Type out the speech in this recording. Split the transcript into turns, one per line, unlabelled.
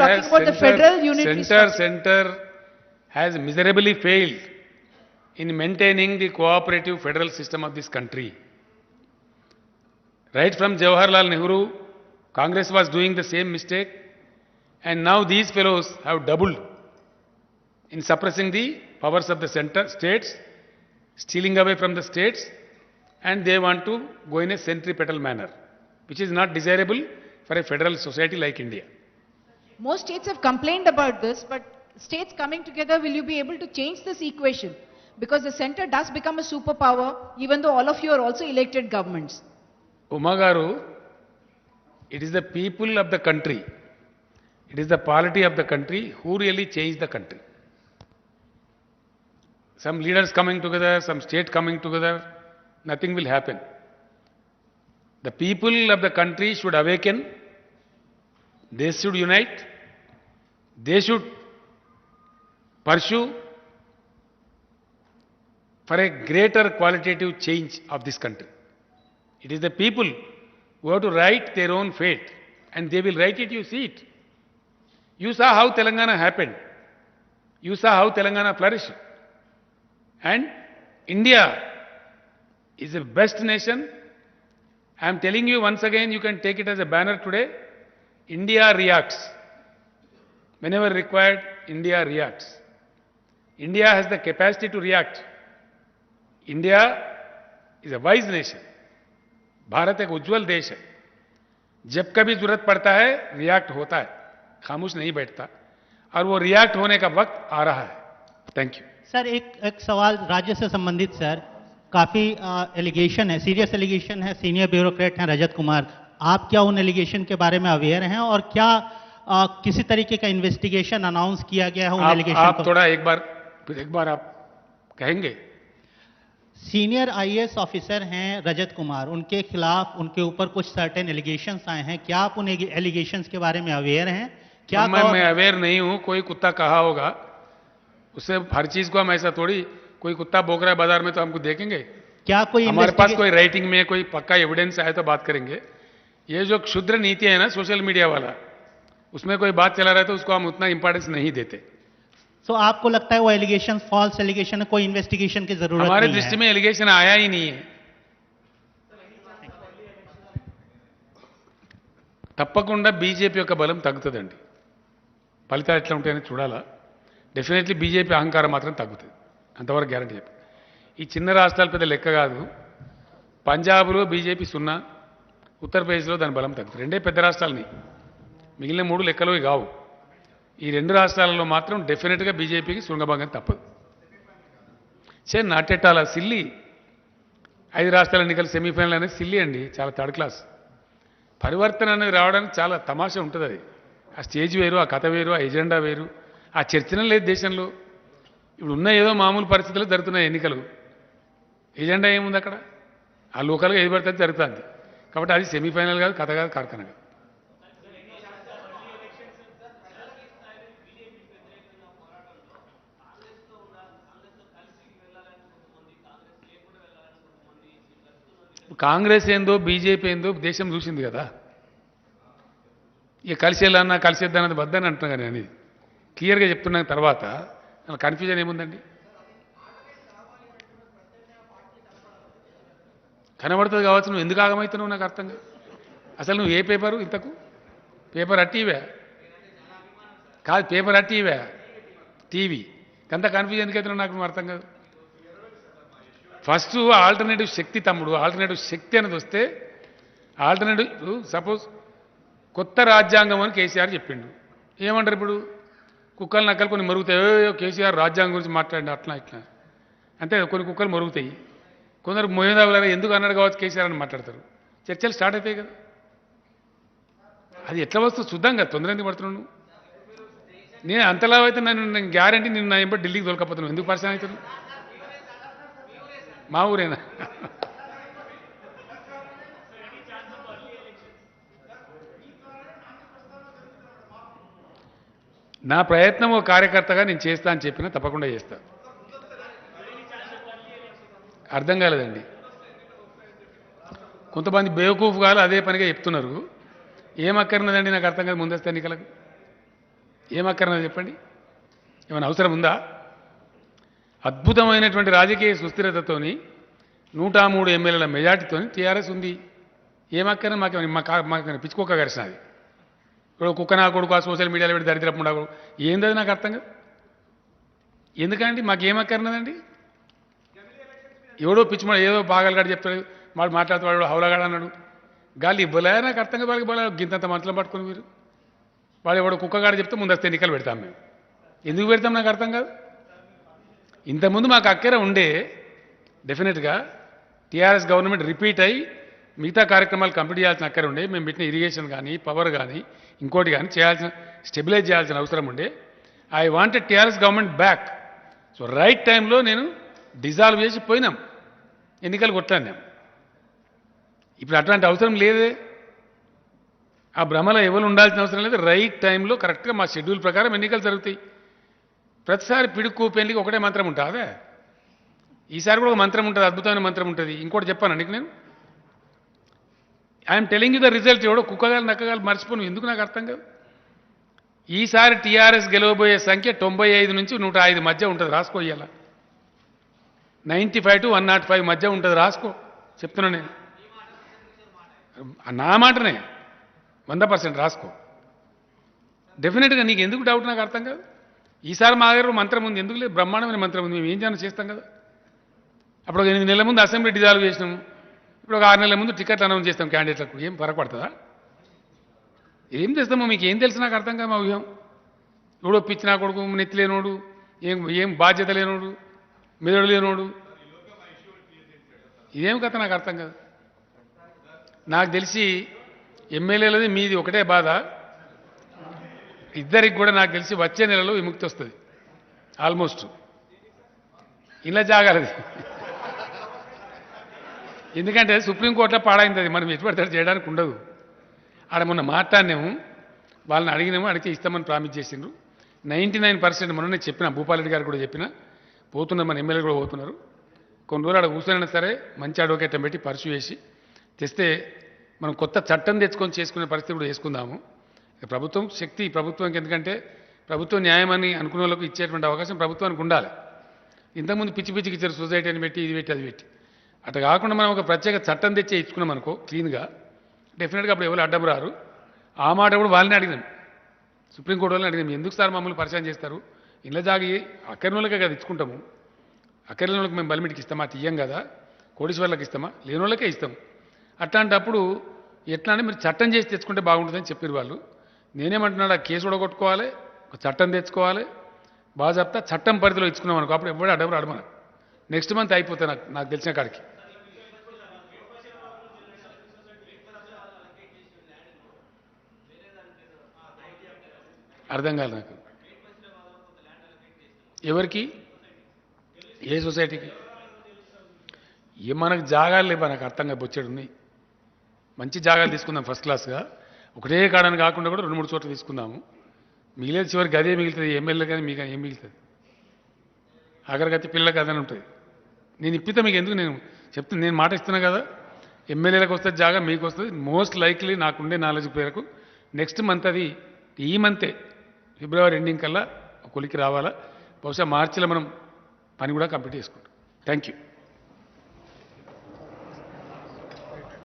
talking about the federal unitary structure.
Center has miserably failed in maintaining the cooperative federal system of this country. Right from Jawaharlal Nehru, Congress was doing the same mistake, and now these fellows have doubled in suppressing the powers of the center states, stealing away from the states, and they want to go in a centripetal manner, which is not desirable for a federal society like India.
Most states have complained about this, but states coming together, will you be able to change this equation? Because the center does become a superpower, even though all of you are also elected governments.
Umagaru, it is the people of the country, it is the polity of the country who really change the country. Some leaders coming together, some state coming together, nothing will happen. The people of the country should awaken, they should unite, they should pursue for a greater qualitative change of this country. It is the people who have to write their own fate, and they will write it, you see it. You saw how Telangana happened. You saw how Telangana flourished. And India is the best nation. I am telling you once again, you can take it as a banner today. India reacts. Whenever required, India reacts. India has the capacity to react. India is a wise nation. Bharat एक उज्जवल देश है. जब कभी जरूरत पड़ता है, react होता है, खामोश नहीं बैठता, और वो रिएक्ट होने का वक्त आ रहा है. Thank you.
सर एक सवाल राज्य से संबंधित सर, काफी एलिगेशन है, सीरियस एलिगेशन है, सीनियर ब्यूरोक्रेट हैं रजत कुमार, आप क्या उन एलिगेशन के बारे में अवेयर हैं और क्या किसी तरीके का इन्वेस्टिगेशन अनाउंस किया गया है उन एलिगेशन
आप थोड़ा एक बार आप कहेंगे.
सीनियर आईएएस ऑफिसर हैं रजत कुमार, उनके खिलाफ उनके ऊपर कुछ सर्टेन एलिगेशंस आए हैं, क्या आप उन एलिगेशंस के बारे में अवेयर हैं? क्या
मैं अवेयर नहीं हूं. कोई कुत्ता कहा होगा, उससे हर चीज को हम ऐसा थोड़ी, कोई कुत्ता भौंक रहा है बाजार में तो हमको देखेंगे
क्या? कोई
हमारे पास कोई राइटिंग में कोई पक्का एविडेंस आए तो बात करेंगे. ये जो क्षुद्र नीति है ना सोशल मीडिया वाला, उसमें कोई बात चला रहा है तो उसको हम उतना इंपॉर्टेंस नहीं देते.
तो आपको लगता है वो एलिगेशन फॉल्स एलिगेशन है, कोई इन्वेस्टिगेशन की जरूरत नहीं है?
हमारे दृष्टि में एलिगेशन आया ही नहीं है. తప్పకుండా బీజేపీ యొక్క బలం తగ్గుతుందండి. ఫలితాలు ఎట్లా ఉంటాయని చూడాలా. డెఫినెట్లీ బీజేపీ అహంకారం మాత్రం తగ్గుతుంది, అంతవరకు గ్యారంటీ చెప్పి. ఈ చిన్న రాష్ట్రాలు పెద్ద లెక్క కాదు. పంజాబ్లో బీజేపీ 0, ఉత్తరప్రదేశ్లో దాని బలం తగ్గుతుంది. రెండే పెద్ద రాష్ట్రాలని, మిగిలిన 3 లెక్కలు కావు. ఈ 2 రాష్ట్రాలలో మాత్రం డెఫినెట్గా బీజేపీకి శృంగభంగం తప్పదు. నాటెట్టాల సిల్లి 5 రాష్ట్రాల ఎన్నికల సెమీఫైనల్ అనేది సిల్లి అండి, చాలా థర్డ్ క్లాస్. పరివర్తన అనేది రావడానికి చాలా తమాషా ఉంటుంది. అది ఆ స్టేజ్ వేరు, ఆ కథ వేరు, ఆ ఎజెండా వేరు, ఆ చర్చనే లేదు దేశంలో. ఇప్పుడు ఉన్న ఏదో మామూలు పరిస్థితుల్లో జరుగుతున్నాయి ఎన్నికలు, ఎజెండా ఏముంది అక్కడ? ఆ లోకల్గా ఏది పడితే జరుగుతుంది. కాబట్టి అది సెమీఫైనల్ కాదు, కథ కాదు, కార్ఖాన కాదు. కాంగ్రెస్ ఏందో బీజేపీ ఏందో దేశం చూసింది కదా. ఇక కలిసి వెళ్ళాలన్నా కలిసేద్దానది వద్దని అంటున్నా కానీ అనేది క్లియర్గా చెప్తున్నా. తర్వాత కన్ఫ్యూజన్ ఏముందండి? కనబడుతుంది కావచ్చు, నువ్వు ఎందుకు ఆగమవుతున్నావు నాకు అర్థం కాదు. అసలు నువ్వు ఏ పేపరు ఇంతకు? పేపర్ అట్టివా కాదు, పేపర్ అట్టివా టీవీ అంత కన్ఫ్యూజన్ ఎందుకైతున్నావు నాకు అర్థం కాదు. ఫస్ట్ ఆల్టర్నేటివ్ శక్తి తమ్ముడు, ఆల్టర్నేటివ్ శక్తి అనేది వస్తే ఆల్టర్నేటివ్ సపోజ్ కొత్త రాజ్యాంగం అని కేసీఆర్ చెప్పిండు. ఏమంటారు ఇప్పుడు? కుక్కలు నక్కలు కొన్ని మరుగుతాయి, కేసీఆర్ రాజ్యాంగం గురించి మాట్లాడి అట్లా ఇట్లా అంటే కొన్ని కుక్కలు మరుగుతాయి. కొందరు మోహదాబులారా ఎందుకు అన్నాడు కావచ్చు కేసీఆర్ అని మాట్లాడతారు. చర్చలు స్టార్ట్ అవుతాయి కదా. అది ఎట్లా వస్తుంది చూద్దాం కదా, తొందర ఎందుకు పడుతున్నాను? నేను అంతలా అయితే నేను గ్యారంటీ నేను నా ఎంబడి ఢిల్లీకి దొరకపోతున్నాను. ఎందుకు పరిచయం అవుతాను? మా ఊరేనా? నా ప్రయత్నం ఓ కార్యకర్తగా నేను చేస్తా అని చెప్పినా తప్పకుండా చేస్తా. అర్థం కాలేదండి. కొంతమంది బేవకూఫ్ కాదు అదే పనిగా చెప్తున్నారు. ఏం అక్కర్నదండి నాకు అర్థం కాదు ముందస్తు ఎన్నికలకు. ఏం అక్కర్నది చెప్పండి? ఏమైనా అవసరం ఉందా? అద్భుతమైనటువంటి రాజకీయ సుస్థిరతతోని 103 ఎమ్మెల్యేల మెజార్టీతోని టీఆర్ఎస్ ఉంది. ఏమక్కన మాకు పిచ్చుకోక ఘర్షణ అది. ఇప్పుడు కుక్క నా కొడుకు ఆ సోషల్ మీడియాలో పెట్టి దరిద్రపు ఉండకు ఏందది నాకు అర్థం కాదు. ఎందుకండి మాకేమక్కర్నదండి? ఎవడో పిచ్చి ఏదో బాగాలగాడు చెప్తాడు, వాడు మాట్లాడుతాడు, వాడు హౌలగాడు అన్నాడు. గాలి ఇవ్వలే నాకు అర్థం కాదు. వాళ్ళకి ఇవ్వలే గింతంత మనసులో పట్టుకుని మీరు వాడు ఎవడో కుక్కగాడు చెప్తే ముందస్తు ఎన్నికలు పెడతాం మేము. ఎందుకు పెడతాం నాకు అర్థం కాదు. ఇంతకుముందు మాకు అక్కర ఉండే డెఫినెట్గా టీఆర్ఎస్ గవర్నమెంట్ రిపీట్ అయ్యి మిగతా కార్యక్రమాలు కంప్లీట్ చేయాల్సిన అక్కర ఉండే. మేము పెట్టిన ఇరిగేషన్ కానీ పవర్ కానీ ఇంకోటి కానీ చేయాల్సిన స్టెబిలైజ్ చేయాల్సిన అవసరం ఉండే. I wanted TRS government back. So right టైంలో నేను డిజాల్వ్ చేసి పోయినాం, ఎన్నికలు కొట్లాడినాం. ఇప్పుడు అట్లాంటి అవసరం లేదే. ఆ భ్రమలో ఎవరు ఉండాల్సిన అవసరం లేదు. రైట్ టైంలో కరెక్ట్గా మా షెడ్యూల్ ప్రకారం ఎన్నికలు జరుగుతాయి. ప్రతిసారి పిడుక్కు పెళ్లికి ఒకటే మంత్రం ఉంటుందా? ఈసారి కూడా ఒక మంత్రం ఉంటుంది, అద్భుతమైన మంత్రం ఉంటుంది. ఇంకోటి చెప్పాను నీకు నేను. I'm telling you the result. ఎవడో కుక్కగాలు నక్కగాలు మర్చిపోను ఎందుకు నాకు అర్థం కాదు. ఈసారి టీఆర్ఎస్ గెలవబోయే సంఖ్య 95 నుంచి 105 మధ్య ఉంటుంది. రాసుకో. ఇవాళ 95 to 105 మధ్య ఉంటుంది. రాసుకో, చెప్తున్నా నేను. నా మాటనే 100% రాసుకో. డెఫినెట్గా నీకు ఎందుకు డౌట్ నాకు అర్థం కాదు. ఈసారి మా దగ్గర మంత్రం ఉంది, ఎందుకు లేదు? బ్రహ్మాండమైన మంత్రం ఉంది. మేము ఏం చేయాలని చేస్తాం కదా. అప్పుడు 8 నెలల ముందు అసెంబ్లీ డిజాల్వ్ చేసినాము. ఇప్పుడు ఒక 6 నెలల ముందు టికెట్లు అనౌన్స్ చేస్తాం క్యాండిడేట్లకు. ఏం పడుతుందా? ఏం చేస్తామో మీకు ఏం తెలుసు నాకు అర్థం కాదు. మా వ్యూహం ఎవడో పిచ్చి నా కొడుకు, నెత్తి లేనోడు, ఏం బాధ్యత లేనోడు, మెదడు లేనోడు, ఇదేం కథ నాకు అర్థం కాదు. నాకు తెలిసి ఎమ్మెల్యేలది మీది ఒకటే బాధ. ఇద్దరికి కూడా నాకు తెలిసి వచ్చే నెలలో విముక్తి వస్తుంది. ఆల్మోస్ట్ ఇలా జాగాలది. ఎందుకంటే సుప్రీంకోర్టులో పాడైంది అది. మనం ఎటువంటి చేయడానికి ఉండదు. ఆడ మొన్న మాట్లాడినాము, వాళ్ళని అడిగినాము, అడిగితే ఇస్తామని ప్రామిస్ చేసిండ్రు. 99% మొన్ననే చెప్పిన, భూపాలరెడ్డి గారు కూడా చెప్పిన, పోతున్నారు మన ఎమ్మెల్యేలు కూడా పోతున్నారు. కొన్ని రోజులు ఆడ కూర్చొనైనా సరే మంచి అడ్వకేట్ని పెట్టి పర్సు వేసి తెస్తే మనం కొత్త చట్టం తెచ్చుకొని చేసుకునే పరిస్థితి కూడా చేసుకుందాము. ప్రభుత్వం శక్తి ప్రభుత్వానికి, ఎందుకంటే ప్రభుత్వం న్యాయమని అనుకునే వాళ్ళకు ఇచ్చేటువంటి అవకాశం ప్రభుత్వానికి ఉండాలి. ఇంతకుముందు పిచ్చి పిచ్చికి ఇచ్చారు, సొసైటీ అని పెట్టి ఇది పెట్టి అది పెట్టి. అట్లా కాకుండా మనం ఒక ప్రత్యేక చట్టం తెచ్చే ఇచ్చుకున్నాం అనుకో క్లీన్గా, డెఫినెట్గా అప్పుడు ఎవరు అడ్డం రారు. ఆ మాట కూడా వాళ్ళని అడిగినాం, సుప్రీంకోర్టు వాళ్ళని అడిగినాం. ఎందుకు సార్ మమ్మల్ని పరిచయం చేస్తారు? ఇళ్ళ జాగి అక్కడిన వాళ్ళకే కదా ఇచ్చుకుంటాము. అక్కడిన వాళ్ళకి మేము బలిమిటికి ఇస్తామా? తీయం కదా. కోటీశ్వర్లకు ఇస్తామా? లేని వాళ్ళకే ఇస్తాం. అట్లాంటప్పుడు ఎట్లా అంటే మీరు చట్టం చేసి తెచ్చుకుంటే బాగుంటుందని చెప్పారు వాళ్ళు. నేనేమంటున్నాడు, ఆ కేసు కూడా కొట్టుకోవాలి, ఒక చట్టం తెచ్చుకోవాలి, బాగా చెప్తా చట్టం పరిధిలో ఇచ్చుకున్నాం అనుకో, అప్పుడు ఎవరు అడవరు అడమను. నెక్స్ట్ మంత్ అయిపోతాయి నాకు తెలిసిన కాడికి. అర్థం కాదు నాకు. ఎవరికి? ఏ సొసైటీకి? మనకు జాగాలు లేవా? నాకు అర్థం కాదు. బొచ్చేడు ఉన్నాయి. మంచి జాగాలు తీసుకుందాం ఫస్ట్ క్లాస్గా. ఒకటే కాడని కాకుండా కూడా 2-3 చోట్ల తీసుకుందాము. మిగిలేదు చివరికి అదే మిగులుతుంది. ఎమ్మెల్యే కానీ మీకు ఏం మిగులుతుంది? ఆఖరికైతే పిల్లలకి అదని ఉంటుంది. నేను ఇప్పితే మీకు ఎందుకు నేను చెప్తాను, నేను మాట ఇస్తున్నా కదా. ఎమ్మెల్యేలకు వస్తుంది జాగా, మీకు వస్తుంది. మోస్ట్ లైక్లీ నాకుండే నాలెడ్జ్ పేరుకు నెక్స్ట్ మంత్, అది ఈ మంతే ఫిబ్రవరి ఎండింగ్ కల్లా కొలికి రావాలా. బహుశా మార్చిలో మనం పని కూడా కంప్లీట్ చేసుకుంటాం. Thank you.